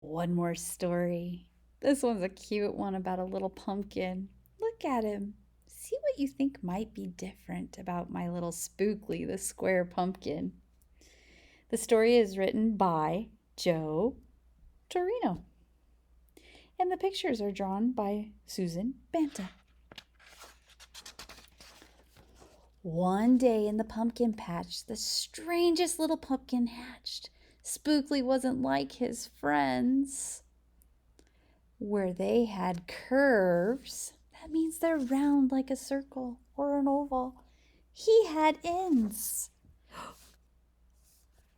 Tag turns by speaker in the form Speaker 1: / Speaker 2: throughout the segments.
Speaker 1: One more story. This one's a cute one about a little pumpkin. Look at him. See what you think might be different about my little Spookley, the square pumpkin. The story is written by Joe Torino, and the pictures are drawn by Susan Banta. One day in the pumpkin patch, the strangest little pumpkin hatched. Spookley wasn't like his friends. Where they had curves, that means they're round like a circle or an oval. He had ends,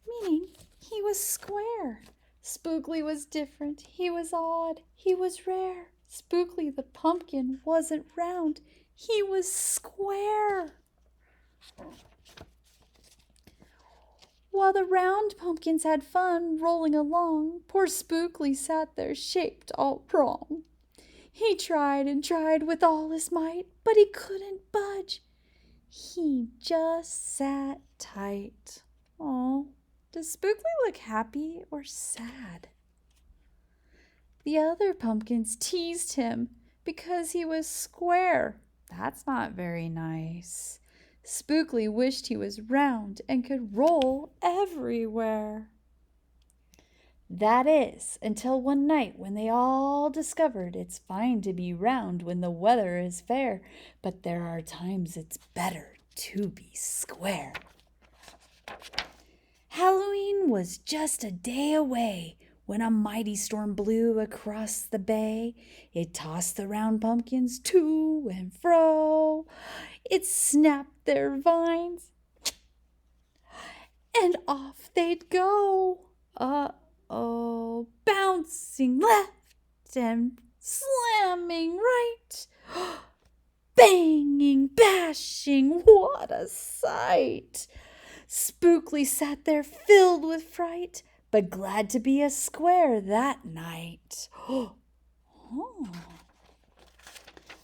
Speaker 1: meaning he was square. Spookley was different. He was odd. He was rare. Spookley the pumpkin wasn't round. He was square. While the round pumpkins had fun rolling along, poor Spookley sat there shaped all wrong. He tried and tried with all his might, but he couldn't budge. He just sat tight. Oh, does Spookley look happy or sad? The other pumpkins teased him because he was square. That's not very nice. Spookley wished he was round and could roll everywhere. That is, until one night when they all discovered it's fine to be round when the weather is fair, but there are times it's better to be square. Halloween was just a day away when a mighty storm blew across the bay. It tossed the round pumpkins to and fro. It snapped their vines, and off they'd go. Bouncing left and slamming right. Banging, bashing, what a sight! Spookley sat there filled with fright, but glad to be a square that night.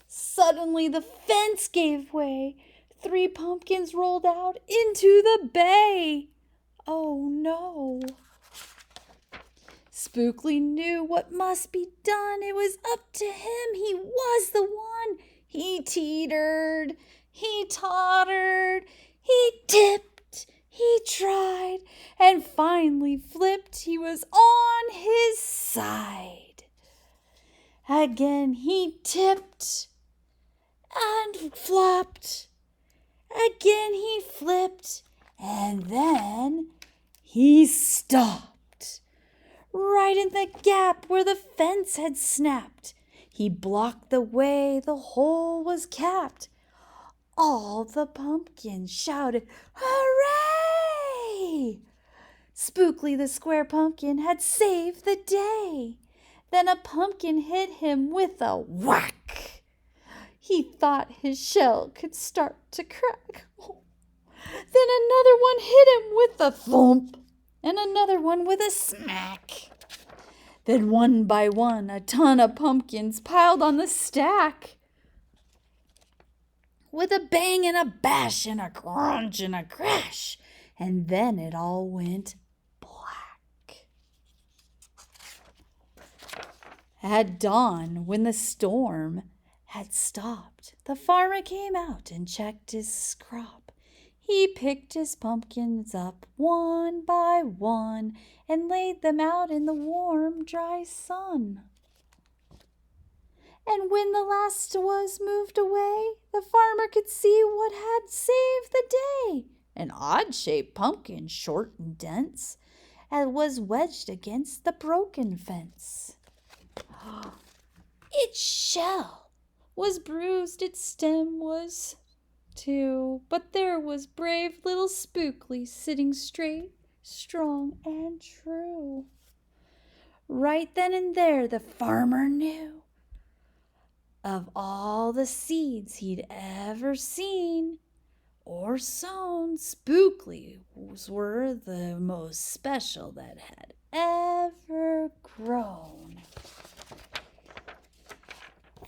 Speaker 1: Suddenly the fence gave way. 3 pumpkins rolled out into the bay. Oh no! Spookley knew what must be done. It was up to him. He was the one. He teetered, he tottered, he tipped, he tried, and finally flipped. He was on his side. Again he tipped and flopped. Again he flipped, and then he stopped. Right in the gap where the fence had snapped. He blocked the way, the hole was capped. All the pumpkins shouted, "Hooray!" Spookley the square pumpkin had saved the day. Then a pumpkin hit him with a whack. He thought his shell could start to crack. Then another one hit him with a thump, and another one with a smack. Then one by one, a ton of pumpkins piled on the stack. With a bang and a bash and a crunch and a crash, and then it all went black. At dawn, when the storm had stopped, the farmer came out and checked his crop. He picked his pumpkins up one by one and laid them out in the warm, dry sun. And when the last was moved away, the farmer could see what had saved the day. An odd-shaped pumpkin, short and dense, and was wedged against the broken fence. Its shell was bruised, its stem was too, but there was brave little Spookley sitting straight, strong, and true. Right then and there the farmer knew of all the seeds he'd ever seen or sown, Spookley's were the most special that had ever grown.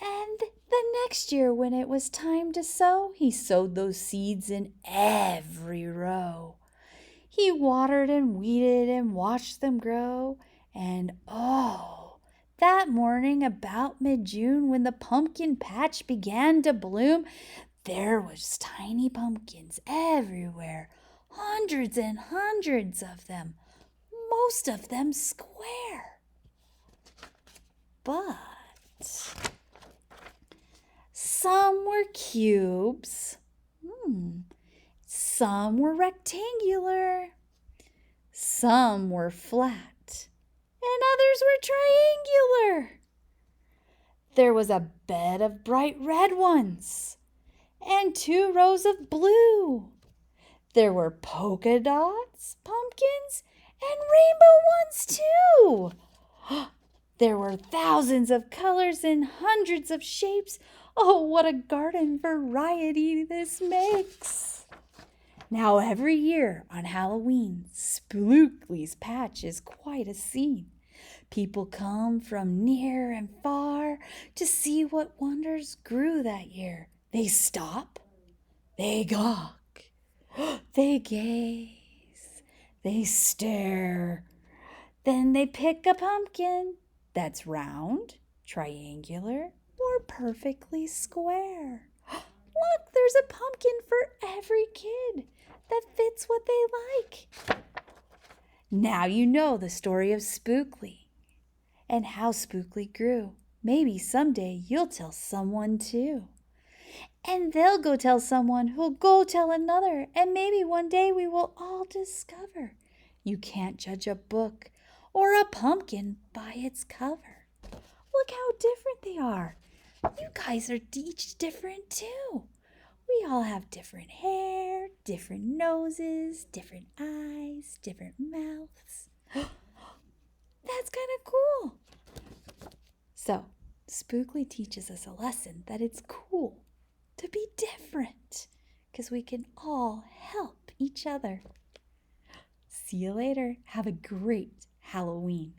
Speaker 1: And the next year when it was time to sow, he sowed those seeds in every row. He watered and weeded and watched them grow, and oh, that morning about mid-June when the pumpkin patch began to bloom, there was tiny pumpkins everywhere, hundreds and hundreds of them, most of them square. But some were cubes, some were rectangular, some were flat, and others were triangular. There was a bed of bright red ones and 2 rows of blue. There were polka dots, pumpkins, and rainbow ones too. There were thousands of colors and hundreds of shapes. Oh, what a garden variety this makes! Now every year on Halloween, Spookley's patch is quite a scene. People come from near and far to see what wonders grew that year. They stop, they gawk, they gaze, they stare. Then they pick a pumpkin that's round, triangular, or perfectly square. Look, there's a pumpkin for every kid that fits what they like. Now you know the story of Spookley and how Spookley grew. Maybe someday you'll tell someone too. And they'll go tell someone who'll go tell another. And maybe one day we will all discover you can't judge a book or a pumpkin by its cover. Look how different they are. You guys are each different too. We all have different hair, different noses, different eyes, different mouths. That's kind of cool. So, Spookley teaches us a lesson that it's cool to be different because we can all help each other. See you later. Have a great Halloween.